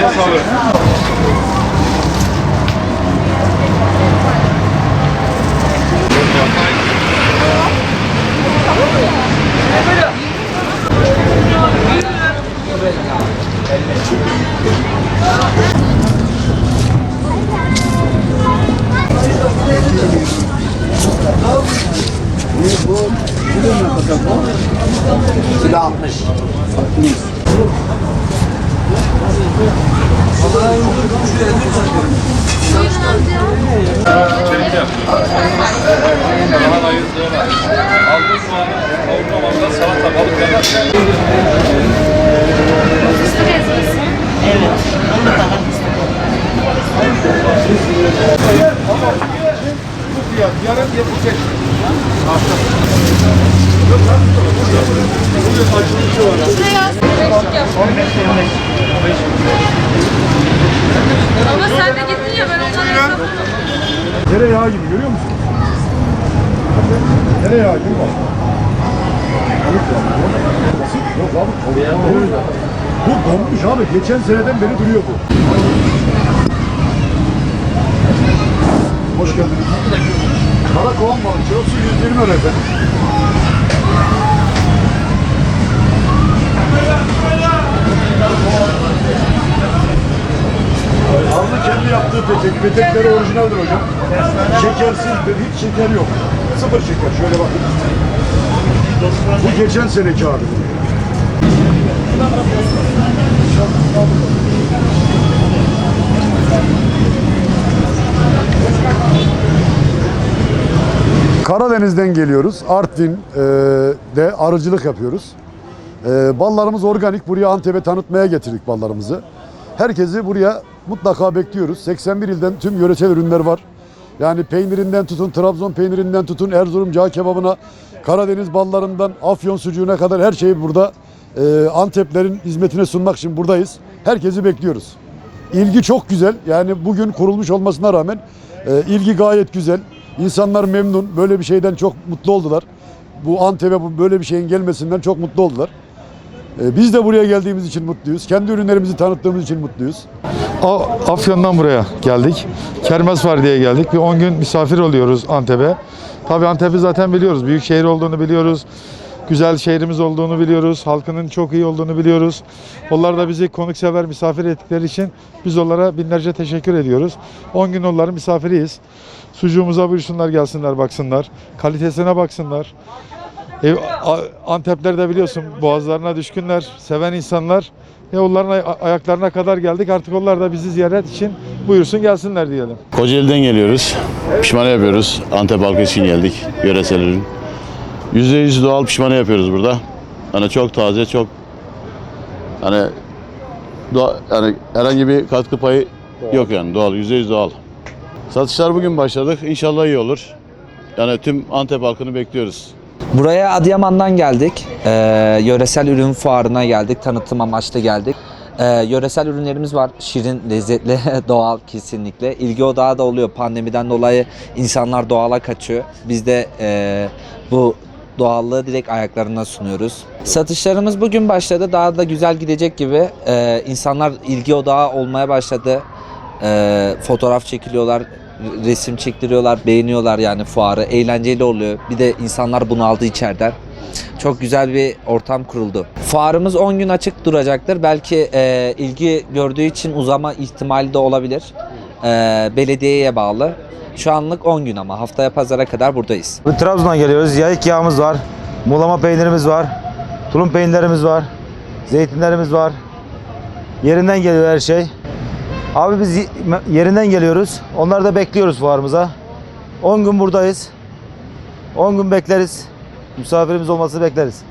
sağ olun. Kilo 60. Çelikten. Soğan ayızdığına. Aldığı soğanı kavurmamanda salata balık yanar. Fıstık ezmesi. Evet. Onu da Yarın 75. Ama sen de gittin ya, ben ondan hesaplamam. Tereyağı gibi, görüyor musun? Tereyağı gibi bak. Yok abi, bu donmuş abi. Geçen seneden beri duruyor bu. Hoş geldiniz. Karakovan balığı kilosu 120 lira efendim. Arlı kendi yaptığı petek. Petekleri orijinaldir hocam. Şekersiz, hiç şeker yok. Sıfır şeker. Şöyle bakın. Bu geçen seneki abi. Karadeniz'den geliyoruz. Artvin'de arıcılık yapıyoruz. Ballarımız organik. Buraya Antep'e tanıtmaya getirdik ballarımızı. Herkesi buraya mutlaka bekliyoruz. 81 ilden tüm yöresel ürünler var. Yani peynirinden tutun, Trabzon peynirinden tutun, Erzurum cağ kebabına, Karadeniz ballarından Afyon sucuğuna kadar her şeyi burada Anteplerin hizmetine sunmak için buradayız. Herkesi bekliyoruz. İlgi çok güzel. Yani bugün kurulmuş olmasına rağmen ilgi gayet güzel. İnsanlar memnun. Böyle bir şeyden çok mutlu oldular. Bu Antep'e böyle bir şeyin gelmesinden çok mutlu oldular. Biz de buraya geldiğimiz için mutluyuz. Kendi ürünlerimizi tanıttığımız için mutluyuz. Afyon'dan buraya geldik. Kermes var diye geldik. Bir 10 gün misafir oluyoruz Antep'e. Tabii Antep'i zaten biliyoruz. Büyük şehir olduğunu biliyoruz. Güzel şehrimiz olduğunu biliyoruz. Halkının çok iyi olduğunu biliyoruz. Onlar da bizi konuksever misafir ettikleri için biz onlara binlerce teşekkür ediyoruz. 10 gün onların misafiriyiz. Sucuğumuza buyursunlar, gelsinler, baksınlar. Kalitesine baksınlar. Antepler de biliyorsun boğazlarına düşkünler, seven insanlar. Onların ayaklarına kadar geldik. Artık onlar da bizi ziyaret için buyursun gelsinler diyelim. Kocaeli'den geliyoruz. Pişmane yapıyoruz. Antep halkı için geldik. Yöresel ürün. %100 doğal pişmane yapıyoruz burada. Hani çok taze, çok hani yani herhangi bir katkı payı yok yani doğal, %100 doğal. Satışlar bugün başladık. İnşallah iyi olur. Yani tüm Antep halkını bekliyoruz. Buraya Adıyaman'dan geldik. Yöresel ürün fuarına geldik. Tanıtım amaçlı geldik. Yöresel ürünlerimiz var. Şirin, lezzetli, doğal kesinlikle. İlgi odağı da oluyor. Pandemiden dolayı insanlar doğala kaçıyor. Biz de bu doğallığı direkt ayaklarına sunuyoruz. Satışlarımız bugün başladı. Daha da güzel gidecek gibi. İnsanlar ilgi odağı olmaya başladı. Fotoğraf çekiliyorlar, resim çektiriyorlar, beğeniyorlar yani fuarı. Eğlenceli oluyor. Bir de insanlar bunaldı içeriden. Çok güzel bir ortam kuruldu. Fuarımız 10 gün açık duracaktır. Belki ilgi gördüğü için uzama ihtimali de olabilir. Belediyeye bağlı. Şu anlık 10 gün ama haftaya pazara kadar buradayız. Trabzon'dan geliyoruz. Yayık yağımız var. Mulama peynirimiz var. Tulum peynirlerimiz var. Zeytinlerimiz var. Yerinden geliyor her şey. Abi biz yerinden geliyoruz. Onları da bekliyoruz fuarımıza. 10 gün buradayız. 10 gün bekleriz. Misafirimiz olmasını bekleriz.